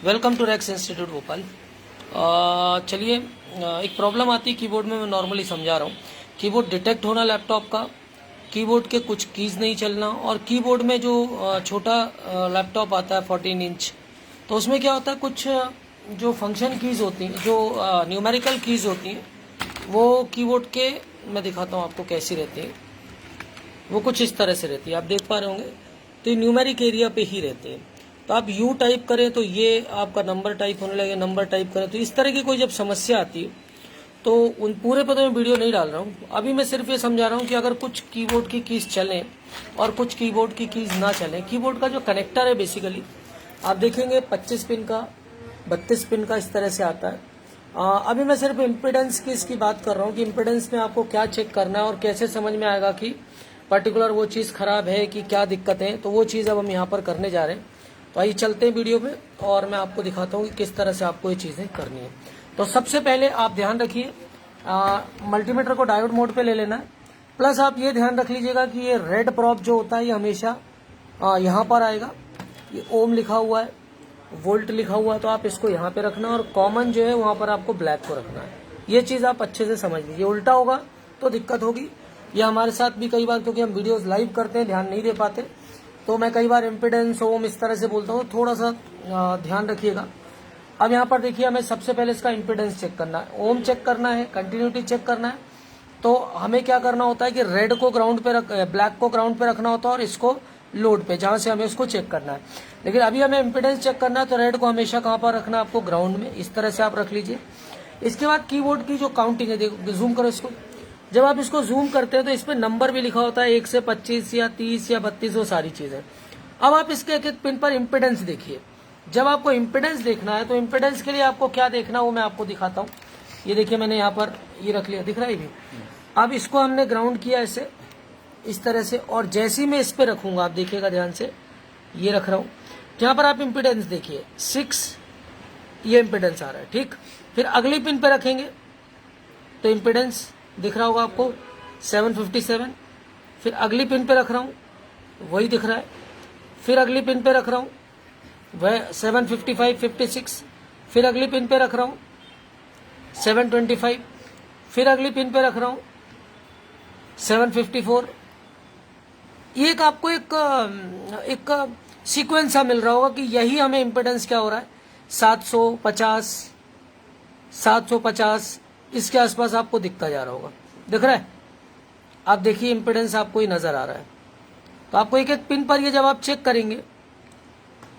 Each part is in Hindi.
Welcome to Rax institute Bhopal. चलिए, एक प्रॉब्लम आती है कीबोर्ड में। मैं नॉर्मली समझा रहा हूँ। कीबोर्ड डिटेक्ट होना लैपटॉप का, कीबोर्ड के कुछ कीज़ नहीं चलना, और कीबोर्ड में जो छोटा लैपटॉप आता है 14 इंच, तो उसमें क्या होता है, कुछ जो फंक्शन कीज़ होती हैं, जो न्यूमेरिकल कीज़ होती हैं, वो कीबोर्ड के, मैं दिखाता हूँ आपको कैसी रहती हैं। वो कुछ इस तरह से रहती है, आप देख पा रहे होंगे। तो ये न्यूमेरिक एरिया पे ही रहते हैं। तो आप यू टाइप करें तो ये आपका नंबर टाइप होने लगे, नंबर टाइप करें तो इस तरह की कोई जब समस्या आती है तो उन पूरे पे तो मैं वीडियो नहीं डाल रहा हूँ। अभी मैं सिर्फ ये समझा रहा हूँ कि अगर कुछ कीबोर्ड की कीज चलें और कुछ कीबोर्ड की कीज ना चलें, कीबोर्ड का जो कनेक्टर है बेसिकली आप देखेंगे 25 पिन का, 32 पिन का इस तरह से आता है। अभी मैं सिर्फ इम्पिडेंस की इसकी बात कर रहा हूँ कि इम्पिडेंस में आपको क्या चेक करना है और कैसे समझ में आएगा कि पर्टिकुलर वो चीज़ खराब है कि क्या दिक्कत है। तो वो चीज़ अब हम यहाँ पर करने जा रहे हैं। तो आइए चलते हैं वीडियो पे और मैं आपको दिखाता हूँ कि किस तरह से आपको ये चीज़ें करनी है। तो सबसे पहले आप ध्यान रखिए, मल्टीमीटर को डायोड मोड पे ले लेना है। प्लस आप ये ध्यान रख लीजिएगा कि ये रेड प्रॉप जो होता है ये हमेशा यहाँ पर आएगा। ये ओम लिखा हुआ है, वोल्ट लिखा हुआ है, तो आप इसको यहाँ पे रखना, और कॉमन जो है वहाँ पर आपको ब्लैक को रखना है। ये चीज़ आप अच्छे से समझ लीजिए। उल्टा होगा तो दिक्कत होगी। ये हमारे साथ भी कई बार, क्योंकि हम वीडियोस लाइव करते हैं, ध्यान नहीं दे पाते, तो मैं कई बार इम्पिडेंस ओम इस तरह से बोलता हूँ, थोड़ा सा ध्यान रखिएगा। अब यहाँ पर देखिए, हमें सबसे पहले इसका इम्पिडेंस चेक करना है, ओम चेक करना है, कंटिन्यूटी चेक करना है। तो हमें क्या करना होता है कि रेड को ग्राउंड पे ब्लैक को ग्राउंड पे रखना होता है और इसको लोड पे, जहां से हमें उसको चेक करना है। लेकिन अभी हमें इम्पिडेंस चेक करना है, तो रेड को हमेशा कहाँ पर रखना है आपको, ग्राउंड में। इस तरह से आप रख लीजिए। इसके बाद कीबोर्ड की जो काउंटिंग है, देखो जूम करो इसको। जब आप इसको जूम करते हैं तो इस पर नंबर भी लिखा होता है, 1 से 25 या 30 या 32, वो सारी चीजें। अब आप इसके एक एक पिन पर इम्पिडेंस देखिए। जब आपको इम्पिडेंस देखना है तो इम्पिडेंस के लिए आपको क्या देखना है वो मैं आपको दिखाता हूँ। ये देखिए, मैंने यहाँ पर ये रख लिया, दिख रहा है भी। अब इसको हमने ग्राउंड किया ऐसे, इस तरह से, और जैसे ही मैं इस पे रखूंगा, आप देखिएगा ध्यान से, ये रख रहा हूँ। यहाँ पर आप इम्पिडेंस देखिए 6, ये इम्पिडेंस आ रहा है, ठीक। फिर अगली पिन पे रखेंगे तो इम्पिडेंस दिख रहा होगा आपको 757। फिर अगली पिन पे रख रहा हूँ, वही दिख रहा है। फिर अगली पिन पे रख रहा हूँ, वह 755, 56। फिर अगली पिन पे रख रहा हूँ 725। फिर अगली पिन पे रख रहा हूँ 754। ये एक आपको एक सीक्वेंस सा मिल रहा होगा कि यही हमें इम्पिडेंस क्या हो रहा है, 750, 750 इसके आसपास आपको दिखता जा रहा होगा। दिख रहा है? आप देखिए, इम्पिडेंस आपको ही नजर आ रहा है। तो आपको एक एक पिन पर ये जब आप चेक करेंगे,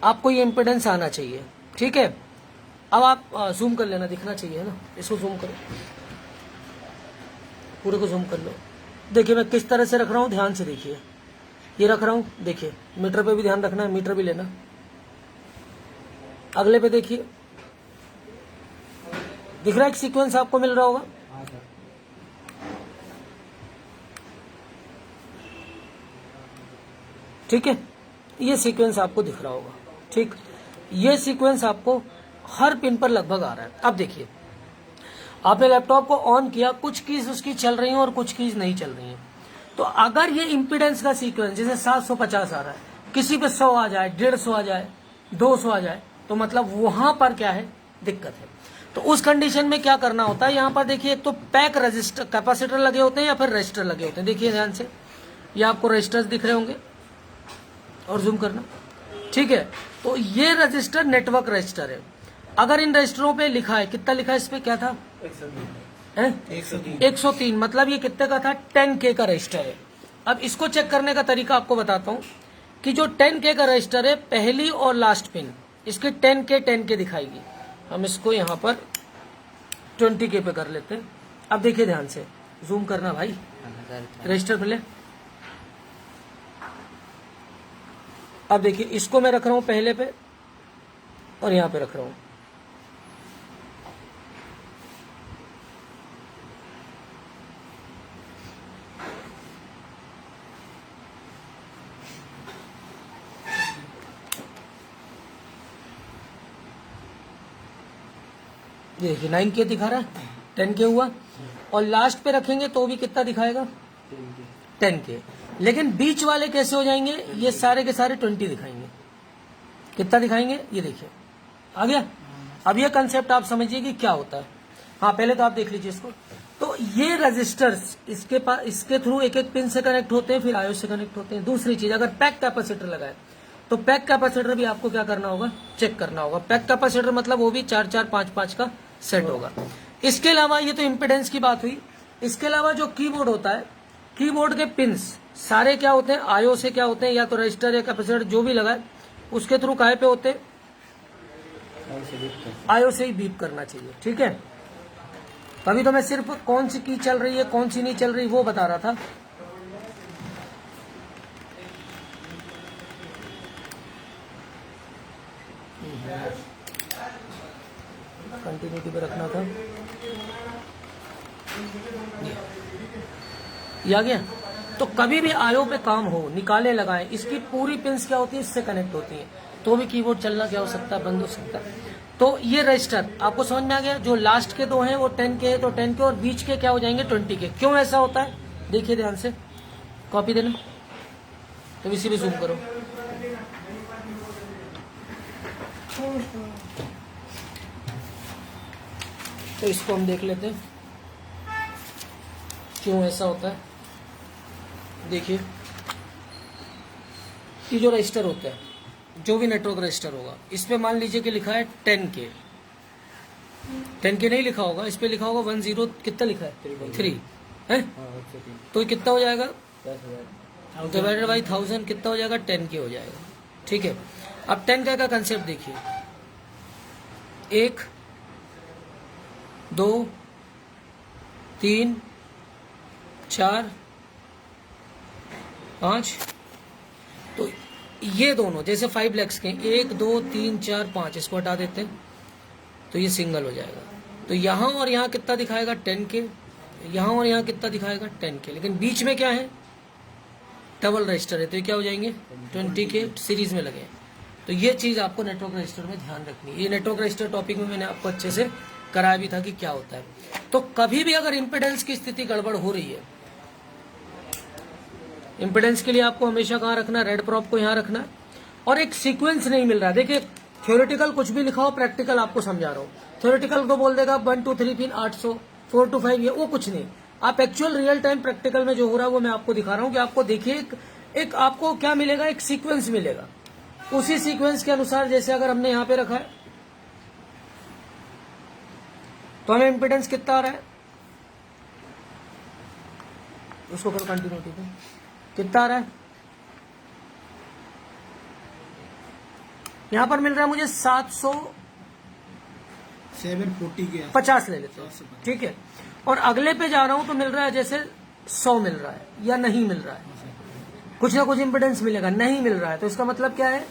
आपको ये इम्पिडेंस आना चाहिए, ठीक है। अब आप जूम कर लेना, दिखना चाहिए, है ना। इसको जूम करो, पूरे को जूम कर लो। देखिए मैं किस तरह से रख रहा हूँ, ध्यान से देखिए। ये रख रहा हूँ, देखिए मीटर पे भी ध्यान रखना है, मीटर भी लेना। अगले पे देखिए, दिख रहा है, एक सीक्वेंस आपको मिल रहा होगा। ठीक है, ये सीक्वेंस आपको दिख रहा होगा, ठीक। ये सीक्वेंस आपको हर पिन पर लगभग आ रहा है। अब देखिए, आपने लैपटॉप को ऑन किया, कुछ कीज उसकी चल रही हैं और कुछ कीज नहीं चल रही हैं। तो अगर ये इम्पीडेंस का सीक्वेंस जैसे 750 आ रहा है, किसी पे 100 आ जाए, 150 आ जाए, 200 आ जाए, तो मतलब वहां पर क्या है, दिक्कत है। तो उस कंडीशन में क्या करना होता है, यहाँ पर देखिए, एक तो पैक रजिस्टर कैपेसिटर लगे होते हैं या फिर रजिस्टर लगे होते हैं। देखिए ध्यान से, ये आपको रजिस्टर्स दिख रहे होंगे, और जूम करना, ठीक है। तो ये रजिस्टर नेटवर्क रजिस्टर है। अगर इन रजिस्टरों पे लिखा है, कितना लिखा है इस पे, क्या था, 103, मतलब ये कितने का था, 10K का रजिस्टर है। अब इसको चेक करने का तरीका आपको बताता हूं कि जो 10K का रजिस्टर है, पहली और लास्ट पिन इसके 10K दिखाएगी। हम इसको यहाँ पर 20K पे कर लेते हैं। अब देखिए ध्यान से, जूम करना भाई, रजिस्टर पे ले। अब देखिए, इसको मैं रख रहा हूं पहले पे और यहां पे रख रहा हूं। देखिए 9K दिखा रहा है, 10K हुआ। और लास्ट पे रखेंगे तो भी कितना दिखाएगा, 10K। लेकिन बीच वाले कैसे हो जाएंगे, ये सारे के सारे 20 दिखाएंगे। कितना दिखाएंगे, ये देखिए आ गया। अब ये कंसेप्ट आप समझिए कि क्या होता है। हाँ, पहले तो आप देख लीजिए इसको। तो ये रजिस्टर्स इसके पास, इसके थ्रू एक एक पिन से कनेक्ट होते हैं, फिर आयो से कनेक्ट होते हैं। दूसरी चीज, अगर पैक कैपेसिटर लगाए तो पैक कैपेसिटर भी आपको क्या करना होगा, चेक करना होगा। पैक कैपेसिटर मतलब वो भी 4-4, 5-5 का सेट होगा। इसके अलावा ये तो इम्पिडेंस की बात हुई। इसके अलावा जो कीबोर्ड होता है, कीबोर्ड के पिंस सारे क्या होते हैं, आयो से क्या होते हैं, या तो रजिस्टर या कैपेसिटर जो भी लगाए उसके थ्रू काहे पे होते हैं, आयो से ही बीप करना चाहिए। ठीक है। अभी तो मैं सिर्फ कौन सी की चल रही है कौन सी नहीं चल रही वो बता रहा था। कंटिन्यूटी पे रखना था, ये आ गया। तो कभी भी आयो पे काम हो, निकाले लगाएं, इसकी पूरी पिंस क्या होती है, इससे कनेक्ट होती है, तो भी कीबोर्ड चलना क्या हो सकता है, बंद हो सकता है। तो ये रजिस्टर आपको समझ में आ गया। जो लास्ट के दो हैं वो 10 के है, तो 10 के, और बीच के क्या हो जाएंगे 20 के। क्यों ऐसा होता है, देखिए ध्यान से, कॉपी देना तो इसी पे जूम करो। तो इसको हम देख लेते हैं क्यों ऐसा होता है। देखिए, ये जो रजिस्टर होता है, जो भी नेटवर्क रजिस्टर होगा, इस पे मान लीजिए कि लिखा है 10 के। 10 के नहीं लिखा होगा, इस पे लिखा होगा 10, कितना लिखा है 3 है, तो ये कितना हो जाएगा, डिवाइडेड बाई 1000 कितना हो जाएगा, 10 के हो जाएगा। ठीक है। अब 10 का कंसेप्ट देखिए, 1 2 3 4 5, तो ये दोनों जैसे 5 लैक्स के 1 2 3 4 5, इसको हटा देते हैं तो ये सिंगल हो जाएगा। तो यहाँ और यहाँ कितना दिखाएगा 10 के, यहाँ और यहाँ कितना दिखाएगा 10 के, लेकिन बीच में क्या है, डबल रजिस्टर है, तो ये क्या हो जाएंगे 20 के, सीरीज में लगे। तो ये चीज आपको नेटवर्क रजिस्टर में ध्यान रखनी है। ये नेटवर्क रजिस्टर टॉपिक में मैंने आपको अच्छे से कराया भी था कि क्या होता है। तो कभी भी अगर इम्पिडेंस की स्थिति गड़बड़ हो रही है, इम्पिडेंस के लिए आपको हमेशा कहाँ रखना है, रेड प्रॉप को यहाँ रखना है। और एक सीक्वेंस नहीं मिल रहा है, देखिए थ्योरेटिकल कुछ भी लिखा हो, प्रैक्टिकल आपको समझा रहा हूँ। थ्योरेटिकल तो बोल देगा 1 2 3 पिन 800, 4 to 5, ये वो कुछ नहीं। आप एक्चुअल रियल टाइम प्रैक्टिकल में जो हो रहा है वो मैं आपको दिखा रहा हूँ कि आपको देखिए एक आपको क्या मिलेगा, एक सीक्वेंस मिलेगा। उसी सीक्वेंस के अनुसार, जैसे अगर हमने यहाँ पे रखा है तो हमें इम्पिडेंस कितना आ रहा है, उसको कर कंटिन्यूटी पे कितना आ रहा है, यहां पर मिल रहा है मुझे 740 के 50 ले लेते हैं। ठीक है। और अगले पे जा रहा हूं तो मिल रहा है जैसे 100 मिल रहा है, या नहीं मिल रहा है, कुछ ना कुछ इम्पिडेंस मिलेगा, नहीं मिल रहा है, तो इसका मतलब क्या है,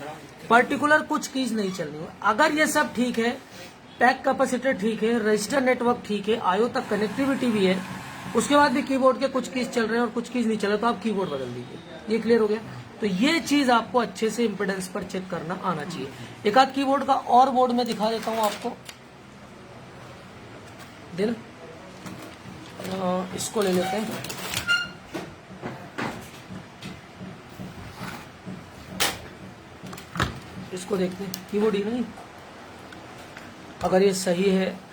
पर्टिकुलर कुछ कीज नहीं चलनी है। अगर ये सब ठीक है, पैक कैपेसिटर ठीक है, रजिस्टर नेटवर्क ठीक है, आयो तक कनेक्टिविटी भी है, उसके बाद भी कीबोर्ड के कुछ कीज चल रहे हैं और कुछ कीज नहीं चल रहे, तो आप कीबोर्ड बदल दीजिए। ये क्लियर हो गया। तो ये चीज आपको अच्छे से इम्पिडेंस पर चेक करना आना चाहिए। एक आध कीबोर्ड का और बोर्ड में दिखा देता हूं आपको, देना, इसको ले लेते हैं। इसको देखते हैं, कीबोर्ड ही नहीं, अगर ये सही है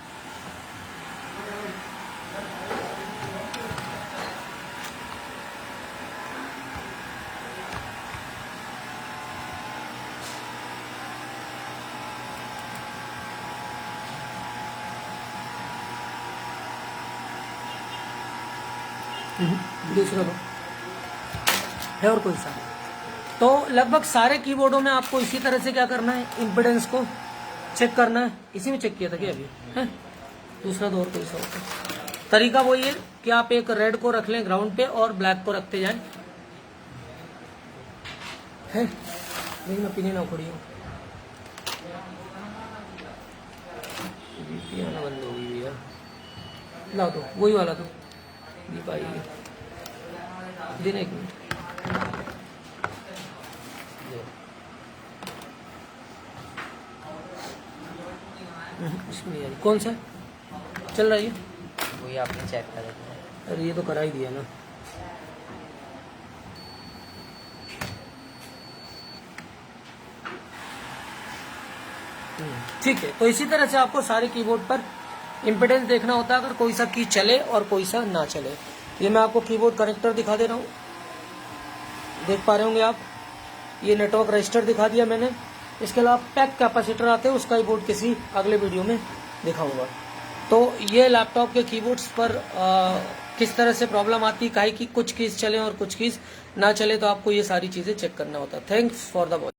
दूसरा दो है और कोई सा। तो लगभग सारे कीबोर्डों में आपको इसी तरह से क्या करना है, इम्पिडेंस को चेक करना है। इसी में चेक किया था क्या अभी है, दूसरा दो और कोई सा होता है। तरीका वही है कि आप एक रेड को रख लें ग्राउंड पे और ब्लैक को रखते जाएं, है लेकिन मैं पीने ना खड़ी हूँ, पीना बंद हो गई भैया, ला दो वही वाला दो दीपा, दिन एक मिनट, इसमें नहीं आ रही, कौन सा चल रहा है ये, वही आपने चेक करा था। अरे ये तो करा ही दिया ना। ठीक है, तो इसी तरह से आपको सारे कीबोर्ड पर इम्पिडेंस देखना होता है, अगर कोई सा की चले और कोई सा ना चले। ये मैं आपको कीबोर्ड कनेक्टर दिखा दे रहा हूँ, देख पा रहे होंगे आप। ये नेटवर्क रजिस्टर दिखा दिया मैंने। इसके अलावा पैक कैपेसिटर आते हैं, उसका ही बोर्ड किसी अगले वीडियो में दिखाऊंगा। तो ये लैपटॉप के कीबोर्ड्स पर किस तरह से प्रॉब्लम आती है, काहे की कुछ कीज चले और कुछ कीज ना चले, तो आपको ये सारी चीजें चेक करना होता है। Thanks for the watch.